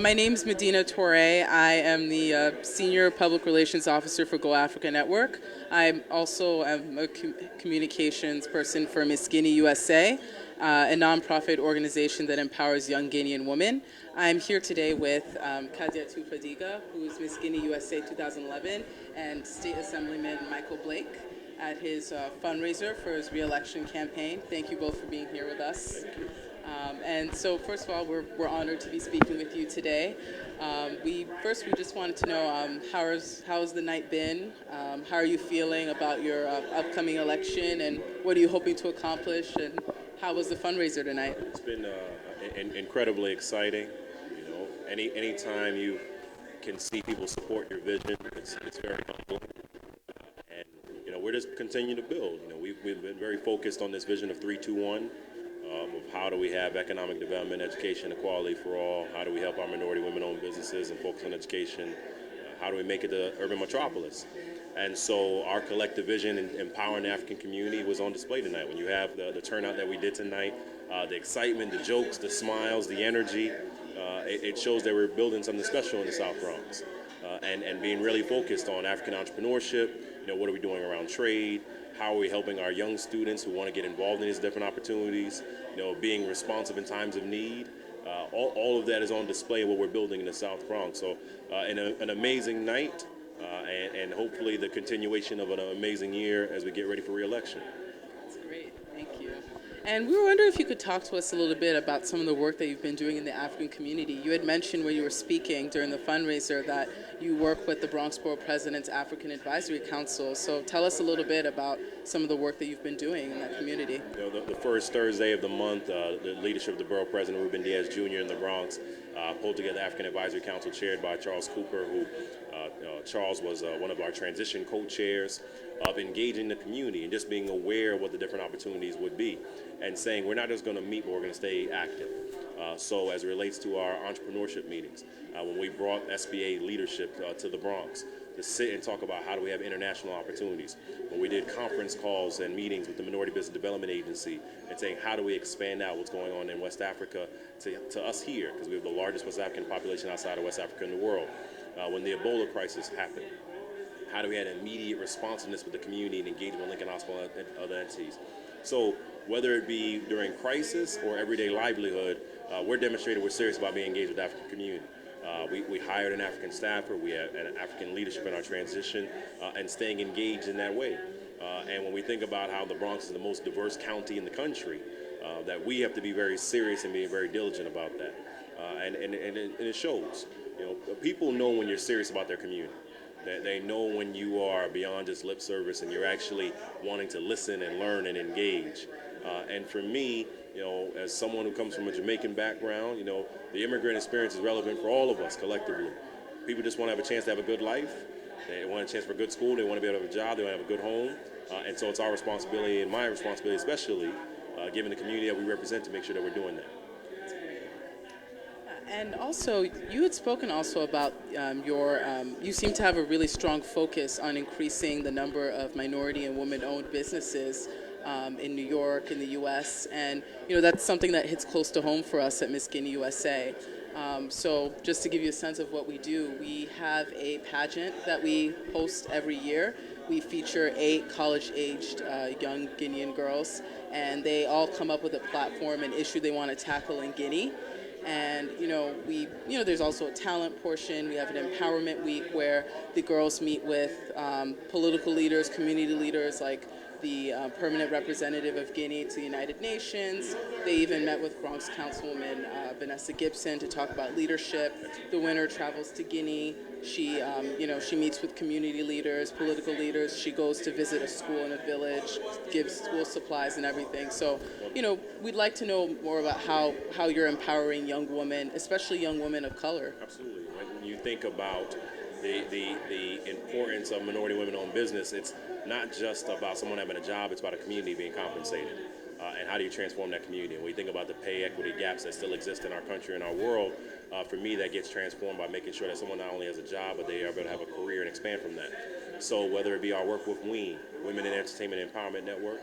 My name's Madina Toure. I am the Senior Public Relations Officer for Go Africa Network. I'm also a communications person for Miss Guinea USA, a nonprofit organization that empowers young Guinean women. I'm here today with Kadiatou Fadiga, who is Miss Guinea USA 2011, and State Assemblyman Michael Blake at his fundraiser for his re-election campaign. Thank you both for being here with us. And so, first of all, we're honored to be speaking with you today. We just wanted to know how's the night been? How are you feeling about your upcoming election, and what are you hoping to accomplish? And how was the fundraiser tonight? It's been incredibly exciting. You know, anytime you can see people support your vision, it's very humbling. And we're just continuing to build. We've been very focused on this vision of 3-2-1. Of how do we have economic development, education, equality for all? How do we help our minority women-owned businesses and focus on education? How do we make it the urban metropolis? And so our collective vision in empowering the African community was on display tonight. When you have the turnout that we did tonight, the excitement, the jokes, the smiles, the energy, it shows that we're building something special in the South Bronx. And being really focused on African entrepreneurship, what are we doing around trade? How are we helping our young students who want to get involved in these different opportunities? Being responsive in times of need. All of that is on display in what we're building in the South Bronx. So an amazing night and hopefully the continuation of an amazing year as we get ready for re-election. That's great. Thank you. And we were wondering if you could talk to us a little bit about some of the work that you've been doing in the African community. You had mentioned when you were speaking during the fundraiser that you work with the Bronx Borough President's African Advisory Council. So tell us a little bit about some of the work that you've been doing in that community. The first Thursday of the month, the leadership of the Borough President, Ruben Diaz Jr. in the Bronx, pulled together the African Advisory Council chaired by Charles Cooper, who Charles was one of our transition co-chairs of engaging the community and just being aware of what the different opportunities would be and saying we're not just going to meet, but we're going to stay active. So as it relates to our entrepreneurship meetings, when we brought SBA leadership to the Bronx to sit and talk about how do we have international opportunities, when we did conference calls and meetings with the Minority Business Development Agency and saying how do we expand out what's going on in West Africa to us here, because we have the largest West African population outside of West Africa in the world. When the Ebola crisis happened, how do we have immediate responsiveness with the community and engagement with Lincoln Hospital and other entities? So whether it be during crisis or everyday livelihood, we're demonstrating we're serious about being engaged with the African community. We hired an African staffer, we have an African leadership in our transition, and staying engaged in that way. And when we think about how the Bronx is the most diverse county in the country, that we have to be very serious and being very diligent about that. And it shows. People know when you're serious about their community. They know when you are beyond just lip service and you're actually wanting to listen and learn and engage. And for me, as someone who comes from a Jamaican background, the immigrant experience is relevant for all of us collectively. People just want to have a chance to have a good life. They want a chance for a good school. They want to be able to have a job. They want to have a good home. And so it's our responsibility and my responsibility especially, given the community that we represent, to make sure that we're doing that. And also, you had spoken also about you seem to have a really strong focus on increasing the number of minority and women-owned businesses in New York, in the U.S., and that's something that hits close to home for us at Miss Guinea USA. So just to give you a sense of what we do, we have a pageant that we host every year. We feature 8 college-aged young Guinean girls, and they all come up with a platform and issue they want to tackle in Guinea. And there's also a talent portion. We have an empowerment week where the girls meet with political leaders, community leaders, like the permanent representative of Guinea to the United Nations. They even met with Bronx Councilwoman Vanessa Gibson to talk about leadership. The winner travels to Guinea. She meets with community leaders, political leaders. She goes to visit a school in a village, gives school supplies and everything. So, we'd like to know more about how you're empowering young women, especially young women of color. Absolutely. When you think about the importance of minority women-owned business, it's not just about someone having a job, it's about a community being compensated. And how do you transform that community? And when you think about the pay equity gaps that still exist in our country and our world, for me, that gets transformed by making sure that someone not only has a job, but they are able to have a career and expand from that. So whether it be our work with WEEN, Women in Entertainment Empowerment Network,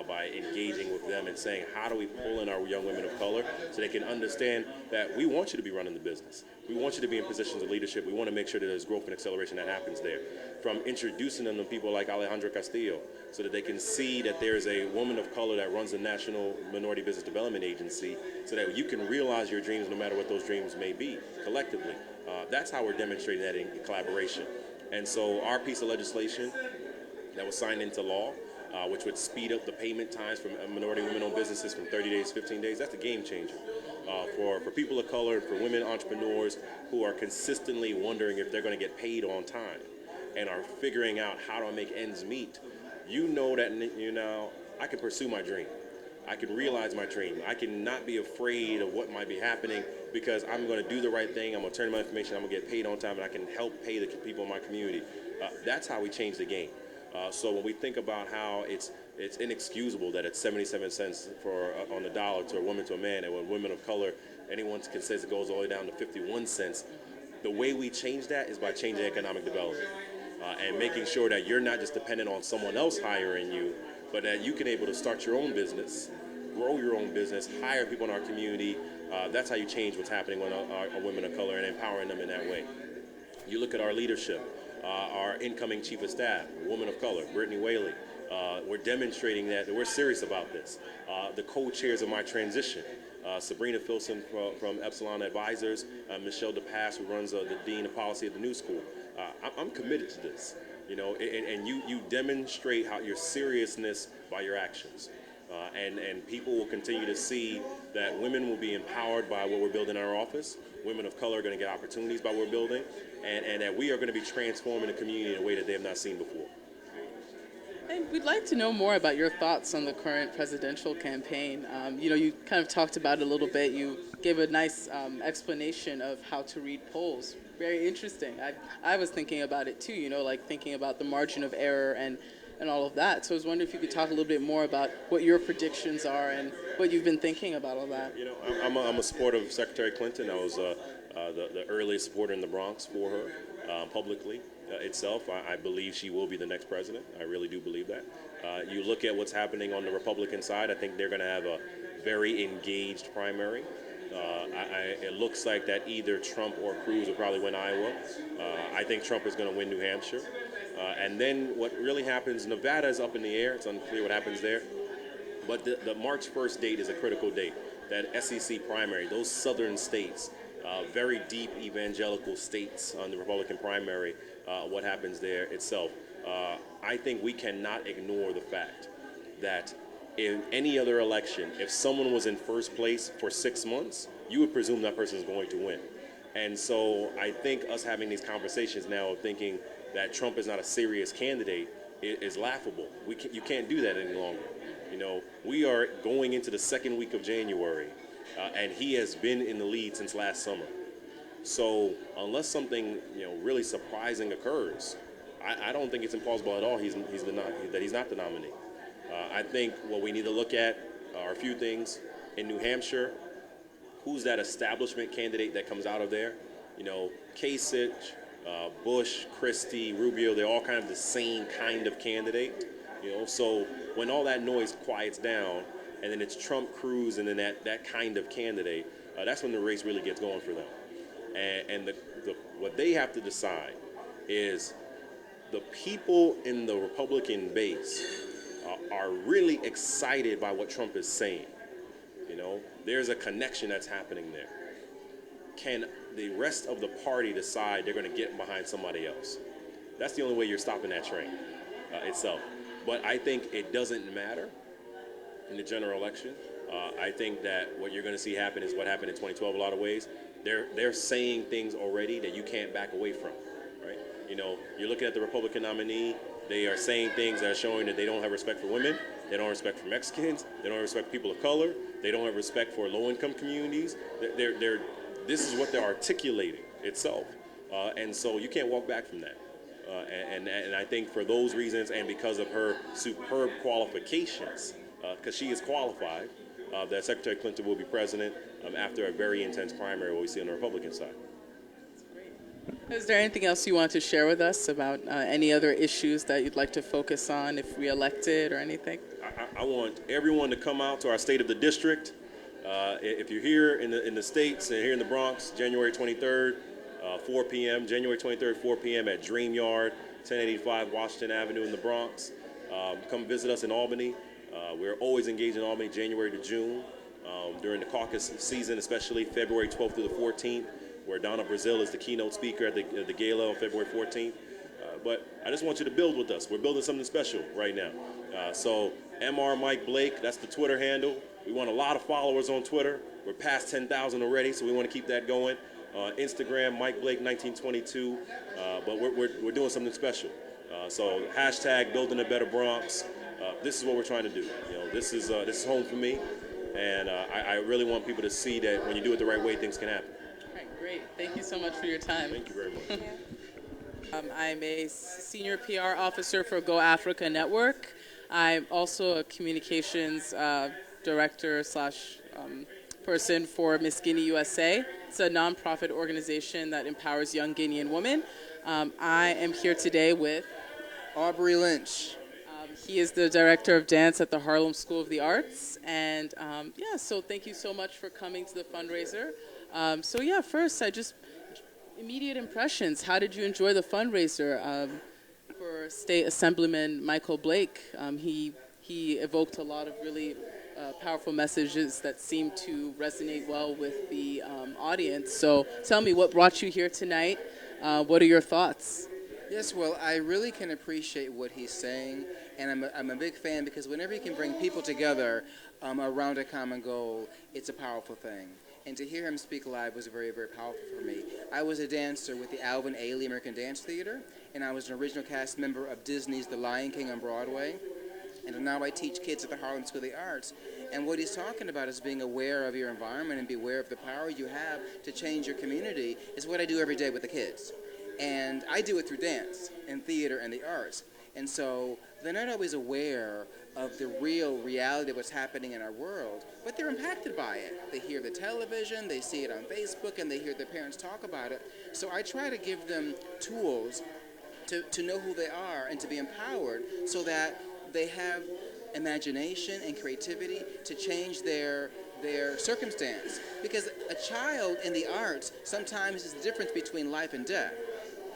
by engaging with them and saying, how do we pull in our young women of color so they can understand that we want you to be running the business. We want you to be in positions of leadership. We want to make sure that there's growth and acceleration that happens there. From introducing them to people like Alejandra Castillo so that they can see that there's a woman of color that runs the National Minority Business Development Agency so that you can realize your dreams no matter what those dreams may be collectively. That's how we're demonstrating that in collaboration. And so our piece of legislation that was signed into law, which would speed up the payment times for minority women-owned businesses from 30 days to 15 days. That's a game changer for people of color, for women entrepreneurs who are consistently wondering if they're going to get paid on time and are figuring out how to make ends meet. You know that I can pursue my dream. I can realize my dream. I can not be afraid of what might be happening because I'm going to do the right thing. I'm going to turn in my information. I'm going to get paid on time, and I can help pay the people in my community. That's how we change the game. So when we think about how it's inexcusable that it's 77 cents on the dollar to a woman to a man, and when women of color, anyone can say it goes all the way down to 51 cents. The way we change that is by changing economic development and making sure that you're not just dependent on someone else hiring you, but that you can able to start your own business, grow your own business, hire people in our community. That's how you change what's happening with our women of color and empowering them in that way. You look at our leadership. Our incoming chief of staff, a woman of color, Brittany Whaley. We're demonstrating that we're serious about this. The co-chairs of my transition, Sabrina Filson from Epsilon Advisors, Michelle DePass, who runs the Dean of Policy at the New School. I'm committed to this, and you demonstrate how your seriousness by your actions. And people will continue to see that women will be empowered by what we're building in our office. Women of color are going to get opportunities by what we're building, and that we are going to be transforming the community in a way that they have not seen before. And we'd like to know more about your thoughts on the current presidential campaign. You kind of talked about it a little bit. You gave a nice explanation of how to read polls. Very interesting. I was thinking about it too, like thinking about the margin of error and all of that. So I was wondering if you could talk a little bit more about what your predictions are and what you've been thinking about all that. I'm a supporter of Secretary Clinton. I was the earliest supporter in the Bronx for her publicly itself. I believe she will be the next president. I really do believe that. You look at what's happening on the Republican side, I think they're going to have a very engaged primary. It looks like that either Trump or Cruz will probably win Iowa. I think Trump is going to win New Hampshire. And then what really happens, Nevada is up in the air. It's unclear what happens there. But the March 1st date is a critical date. That SEC primary, those southern states, very deep evangelical states on the Republican primary, what happens there itself. I think we cannot ignore the fact that in any other election, if someone was in first place for 6 months, you would presume that person is going to win. And so I think us having these conversations now of thinking that Trump is not a serious candidate is laughable. You can't do that any longer. We are going into the second week of January, and he has been in the lead since last summer. So unless something really surprising occurs, I don't think it's implausible at all that he's not the nominee. I think what we need to look at are a few things. In New Hampshire, who's that establishment candidate that comes out of there? Kasich, Bush, Christie, Rubio, they're all kind of the same kind of candidate. So when all that noise quiets down, and then it's Trump, Cruz, and then that kind of candidate, that's when the race really gets going for them. And what they have to decide is the people in the Republican base are really excited by what Trump is saying. There's a connection that's happening there. Can the rest of the party decide they're going to get behind somebody else? That's the only way you're stopping that train itself. But I think it doesn't matter in the general election. I think that what you're going to see happen is what happened in 2012 a lot of ways. They're saying things already that you can't back away from, right? You're looking at the Republican nominee. They are saying things that are showing that they don't have respect for women. They don't have respect for Mexicans. They don't have respect for people of color. They don't have respect for low-income communities. This is what they're articulating itself. And so you can't walk back from that. And I think for those reasons and because of her superb qualifications, because she is qualified, that Secretary Clinton will be president after a very intense primary, what we see on the Republican side. That's great. Is there anything else you want to share with us about any other issues that you'd like to focus on if reelected or anything? I want everyone to come out to our State of the District. If you're here in the States and here in the Bronx, January 23rd, 4 p.m., January 23rd, 4 p.m. at Dream Yard, 1085 Washington Avenue in the Bronx. Come visit us in Albany. We're always engaged in Albany, January to June. During the caucus season, especially February 12th through the 14th, where Donna Brazil is the keynote speaker at the gala on February 14th. But I just want you to build with us. We're building something special right now. So Mr. Mike Blake, that's the Twitter handle. We want a lot of followers on Twitter. We're past 10,000 already, so we want to keep that going. Instagram, Mike Blake 1922. But we're doing something special. So hashtag building a better Bronx. This is what we're trying to do. This is home for me, and I really want people to see that when you do it the right way, things can happen. All right, great. Thank you so much for your time. Thank you very much. I'm a senior PR officer for Go Africa Network. I'm also a communications director slash person for Miss Guinea USA. It's a nonprofit organization that empowers young Guinean women. I am here today with Aubrey Lynch. he is the director of dance at the Harlem School of the Arts. And so thank you so much for coming to the fundraiser. First, immediate impressions. How did you enjoy the fundraiser for State Assemblyman Michael Blake? He evoked a lot of really powerful messages that seemed to resonate well with the audience. So tell me, what brought you here tonight? What are your thoughts? Yes, well, I really can appreciate what he's saying, and I'm a big fan because whenever you can bring people together around a common goal, it's a powerful thing. And to hear him speak live was very, very powerful for me. I was a dancer with the Alvin Ailey American Dance Theater, and I was an original cast member of Disney's The Lion King on Broadway. And now I teach kids at the Harlem School of the Arts. And what he's talking about is being aware of your environment and be aware of the power you have to change your community is what I do every day with the kids. And I do it through dance and theater and the arts. And so they're not always aware of the real reality of what's happening in our world, but they're impacted by it. They hear the television, they see it on Facebook, and they hear their parents talk about it. So I try to give them tools to know who they are and to be empowered so that they have imagination and creativity to change their circumstance. Because a child in the arts sometimes is the difference between life and death.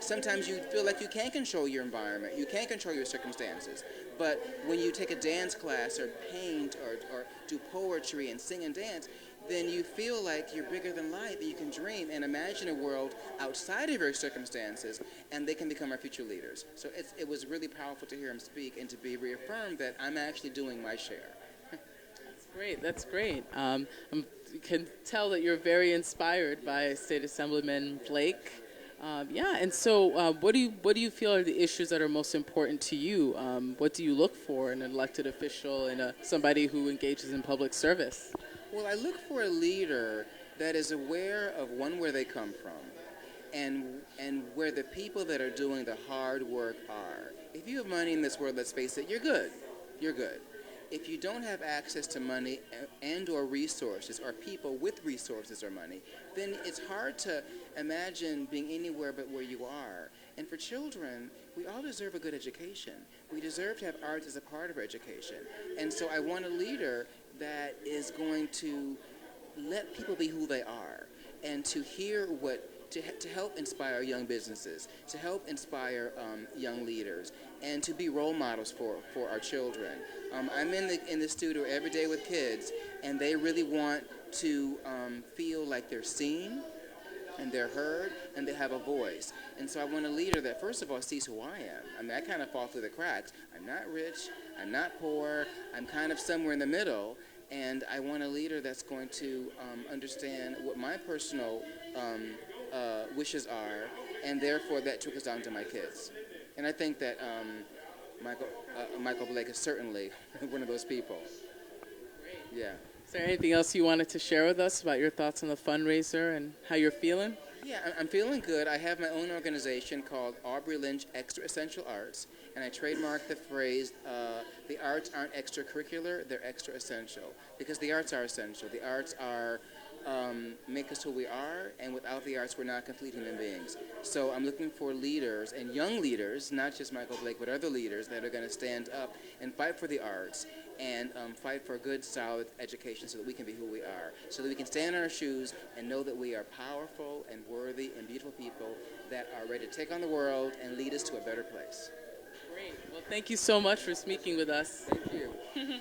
Sometimes you feel like you can't control your environment, you can't control your circumstances. But when you take a dance class or paint or do poetry and sing and dance, then you feel like you're bigger than life, and you can dream and imagine a world outside of your circumstances, and they can become our future leaders. So it was really powerful to hear him speak and to be reaffirmed that I'm actually doing my share. That's great. You can tell that you're very inspired by State Assemblyman Blake. What do you feel are the issues that are most important to you? What do you look for in an elected official and somebody who engages in public service? Well, I look for a leader that is aware of, one, where they come from, and where the people that are doing the hard work are. If you have money in this world, let's face it, you're good. You're good. If you don't have access to money and or resources or people with resources or money, then it's hard to imagine being anywhere but where you are. And for children, we all deserve a good education. We deserve to have arts as a part of our education. And so I want a leader that is going to let people be who they are and to hear to help inspire young businesses, to help inspire young leaders, and to be role models for our children. I'm in the studio every day with kids, and they really want to feel like they're seen and they're heard and they have a voice. And so I want a leader that, first of all, sees who I am. I mean, I kind of fall through the cracks. I'm not rich, I'm not poor, I'm kind of somewhere in the middle, and I want a leader that's going to understand what my personal wishes are, and therefore that trickles down to my kids. And I think that Michael Blake is certainly one of those people. Great. Yeah. Is there anything else you wanted to share with us about your thoughts on the fundraiser and how you're feeling? Yeah, I'm feeling good. I have my own organization called Aubrey Lynch Extra Essential Arts, and I trademarked the phrase, the arts aren't extracurricular, they're extra essential, because the arts are essential. The arts are make us who we are, and without the arts, we're not complete human beings. So I'm looking for leaders, and young leaders, not just Michael Blake, but other leaders that are going to stand up and fight for the arts and fight for a good, solid education so that we can be who we are, so that we can stand in our shoes and know that we are powerful and worthy and beautiful people that are ready to take on the world and lead us to a better place. Great. Well, thank you so much for speaking with us. Thank you.